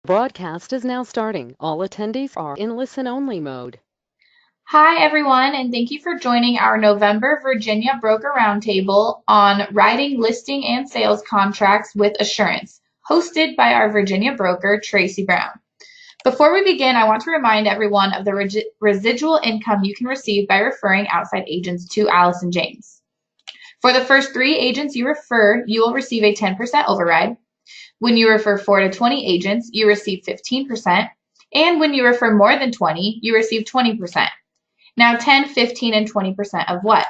Broadcast is now starting. All attendees are in listen-only mode. Hi, everyone, and thank you for joining our November Virginia Broker Roundtable on writing, listing, and sales contracts with assurance, hosted by our Virginia broker, Tracy Brown. Before we begin, I want to remind everyone of the residual income you can receive by referring outside agents to Allison James. For the first 3 agents you refer, you will receive a 10% override. When you refer 4 to 20 agents, you receive 15%. And when you refer more than 20, you receive 20%. Now 10, 15, and 20% of what?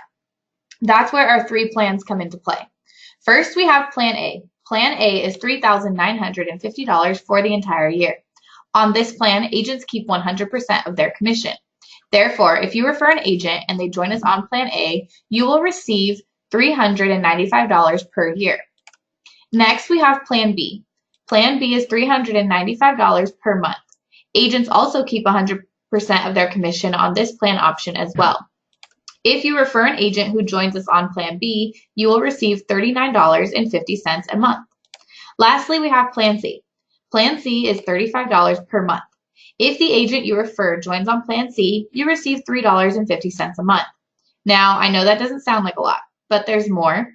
That's where our 3 plans come into play. First, we have Plan A. Plan A is $3,950 for the entire year. On this plan, agents keep 100% of their commission. Therefore, if you refer an agent and they join us on Plan A, you will receive $395 per year. Next, we have Plan B. Plan B is $395 per month. Agents also keep 100% of their commission on this plan option as well. If you refer an agent who joins us on Plan B, you will receive $39.50 a month. Lastly, we have Plan C. Plan C is $35 per month. If the agent you refer joins on Plan C, you receive $3.50 a month. Now, I know that doesn't sound like a lot, but there's more.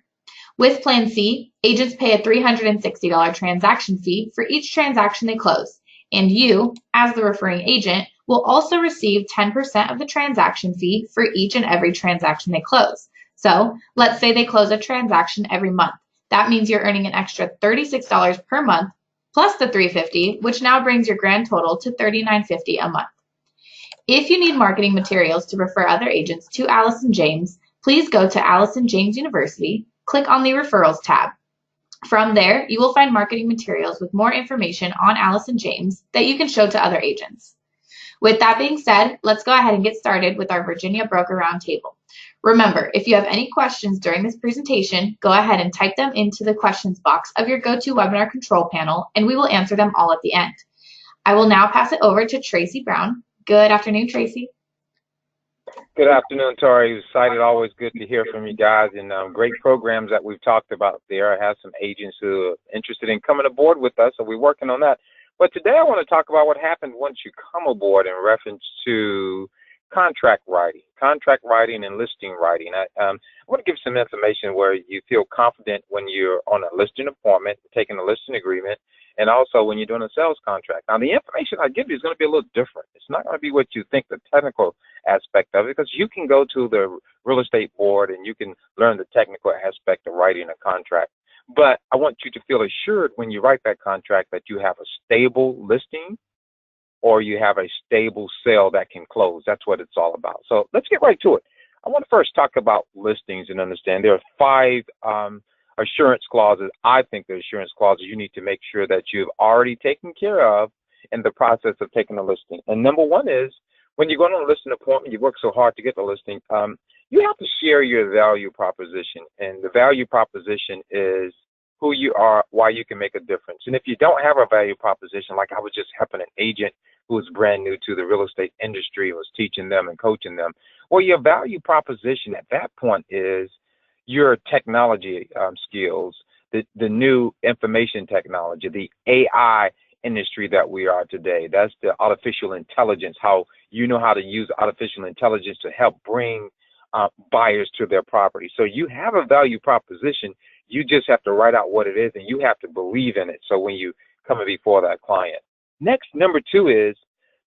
With Plan C, agents pay a $360 transaction fee for each transaction they close, and you, as the referring agent, will also receive 10% of the transaction fee for each and every transaction they close. So let's say they close a transaction every month. That means you're earning an extra $36 per month plus the $350, which now brings your grand total to $39.50 a month. If you need marketing materials to refer other agents to Allison James, please go to Allison James University, click on the Referrals tab. From there, you will find marketing materials with more information on Allison James that you can show to other agents. With that being said, let's go ahead and get started with our Virginia Broker Roundtable. Remember, if you have any questions during this presentation, go ahead and type them into the questions box of your GoToWebinar control panel, and we will answer them all at the end. I will now pass it over to Tracy Brown. Good afternoon, Tracy. Good afternoon, Tori. Excited, always good to hear from you guys, and great programs that we've talked about there. I have some agents who are interested in coming aboard with us, so we're working on that. But today I want to talk about what happened once you come aboard in reference to contract writing and listing writing. I want to give some information where you feel confident when you're on a listing appointment, taking a listing agreement, and also when you're doing a sales contract. Now, the information I give you is going to be a little different. It's not going to be what you think the technical aspect of it, because you can go to the real estate board and you can learn the technical aspect of writing a contract. But I want you to feel assured when you write that contract that you have a stable listing or you have a stable sale that can close. That's what it's all about. So let's get right to it. I want to first talk about listings and understand there are 5 assurance clauses. I think the assurance clauses you need to make sure that you've already taken care of in the process of taking a listing. And number 1 is when you're going on a listing appointment, you work so hard to get the listing, you have to share your value proposition. And the value proposition is who you are, why you can make a difference. And if you don't have a value proposition, like I was just helping an agent who was brand new to the real estate industry, was teaching them and coaching them, well, your value proposition at that point is your technology skills, the new information technology, the AI industry that we are today. That's the artificial intelligence, how you know how to use artificial intelligence to help bring buyers to their property. So you have a value proposition. You just have to write out what it is, and you have to believe in it. So when you come in before that client. Next, number 2 is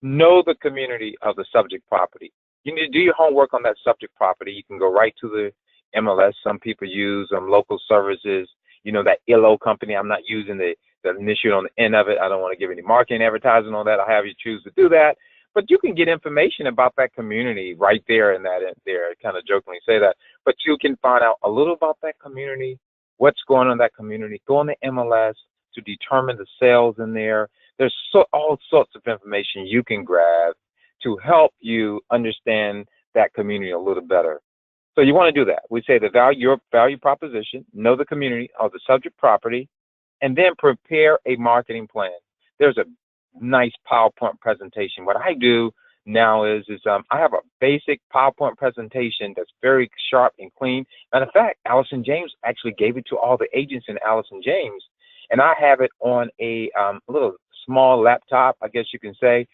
know the community of the subject property. You need to do your homework on that subject property. You can go right to the MLS. Some people use local services, that ILO company. I'm not using the initial on the end of it. I don't want to give any marketing advertising on that. I'll have you choose to do that. But you can get information about that community right there in that there. I kind of jokingly say that. But you can find out a little about that community, what's going on in that community. Go on the MLS to determine the sales in there. There's all sorts of information you can grab to help you understand that community a little better. So you want to do that. We say your value proposition, know the community of the subject property, and then prepare a marketing plan. There's a nice PowerPoint presentation. What I do now is I have a basic PowerPoint presentation that's very sharp and clean. Matter of fact, Allison James actually gave it to all the agents in Allison James, and I have it on a little small laptop, I guess you can say,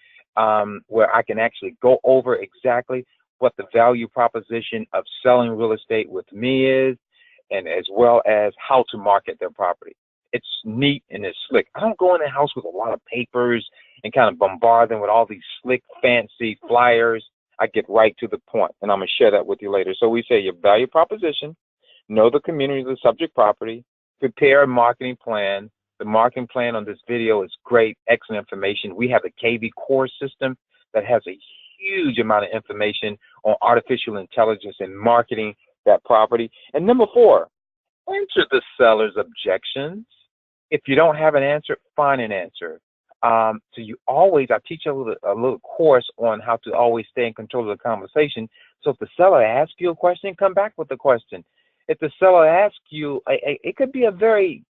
where I can actually go over exactly what the value proposition of selling real estate with me is, and as well as how to market their property. It's neat and it's slick. I don't go in the house with a lot of papers and kind of bombard them with all these slick, fancy flyers. I get right to the point, and I'm going to share that with you later. So we say your value proposition, know the community of the subject property, prepare a marketing plan. The marketing plan on this video is great, excellent information. We have the KV core system that has a huge amount of information on artificial intelligence and marketing that property. And number 4, answer the seller's objections. If you don't have an answer, find an answer. So you always, I teach a little course on how to always stay in control of the conversation. So if the seller asks you a question, come back with the question. If the seller asks you, it could be a very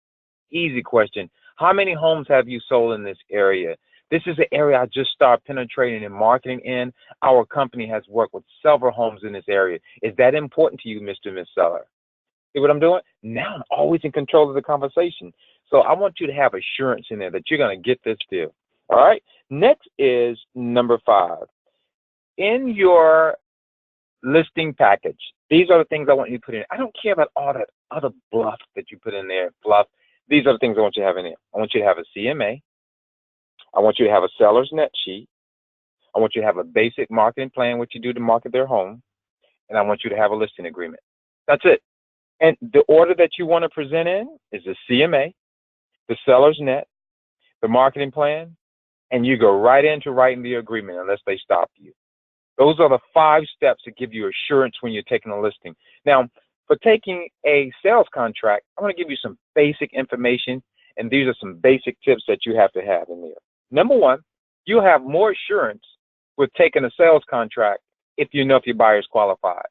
easy question. How many homes have you sold in this area? This is an area I just started penetrating and marketing in. Our company has worked with several homes in this area. Is that important to you, Mr. and Ms. Seller? See what I'm doing? Now I'm always in control of the conversation. So I want you to have assurance in there that you're going to get this deal. All right? Next is number 5. In your listing package, these are the things I want you to put in. I don't care about all that other bluff that you put in there, fluff. These are the things I want you to have in there. I want you to have a CMA. I want you to have a seller's net sheet. I want you to have a basic marketing plan, what you do to market their home. And I want you to have a listing agreement. That's it. And the order that you want to present in is the CMA, the seller's net, the marketing plan, and you go right into writing the agreement unless they stop you. Those are the 5 steps that give you assurance when you're taking a listing. Now, for taking a sales contract, I'm going to give you some basic information, and these are some basic tips that you have to have in there. Number 1, you'll have more assurance with taking a sales contract if you know if your buyer is qualified.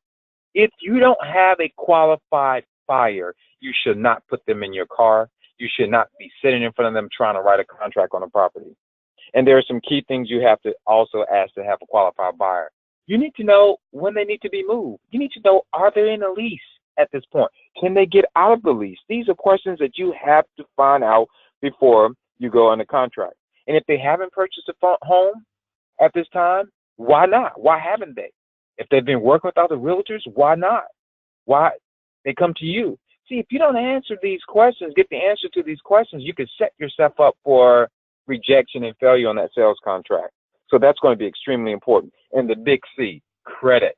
If you don't have a qualified buyer, you should not put them in your car. You should not be sitting in front of them trying to write a contract on a property. And there are some key things you have to also ask to have a qualified buyer. You need to know when they need to be moved. You need to know, are they in a lease at this point? Can they get out of the lease? These are questions that you have to find out before you go on the contract. And if they haven't purchased a home at this time, why not? Why haven't they? If they've been working with other realtors, why not? Why? They come to you. See, if you don't answer these questions, get the answer to these questions, you can set yourself up for rejection and failure on that sales contract. So that's going to be extremely important. And the big C, credit.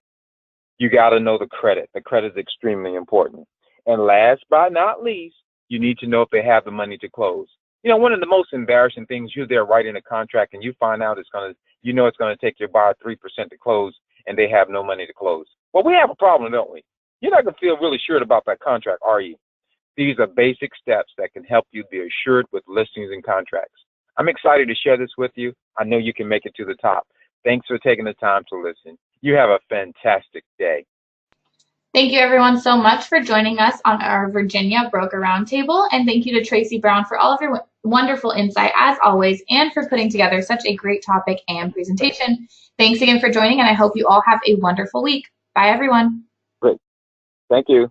You got to know the credit. The credit is extremely important. And last but not least, you need to know if they have the money to close. You know, one of the most embarrassing things, you're there writing a contract and you find out it's going to take your buyer 3% to close, and they have no money to close. Well, we have a problem, don't we? You're not going to feel really sure about that contract, are you? These are basic steps that can help you be assured with listings and contracts. I'm excited to share this with you. I know you can make it to the top. Thanks for taking the time to listen. You have a fantastic day. Thank you everyone so much for joining us on our Virginia Broker Roundtable, and thank you to Tracy Brown for all of your wonderful insight as always, and for putting together such a great topic and presentation. Thanks again for joining, and I hope you all have a wonderful week. Bye everyone. Great. Thank you.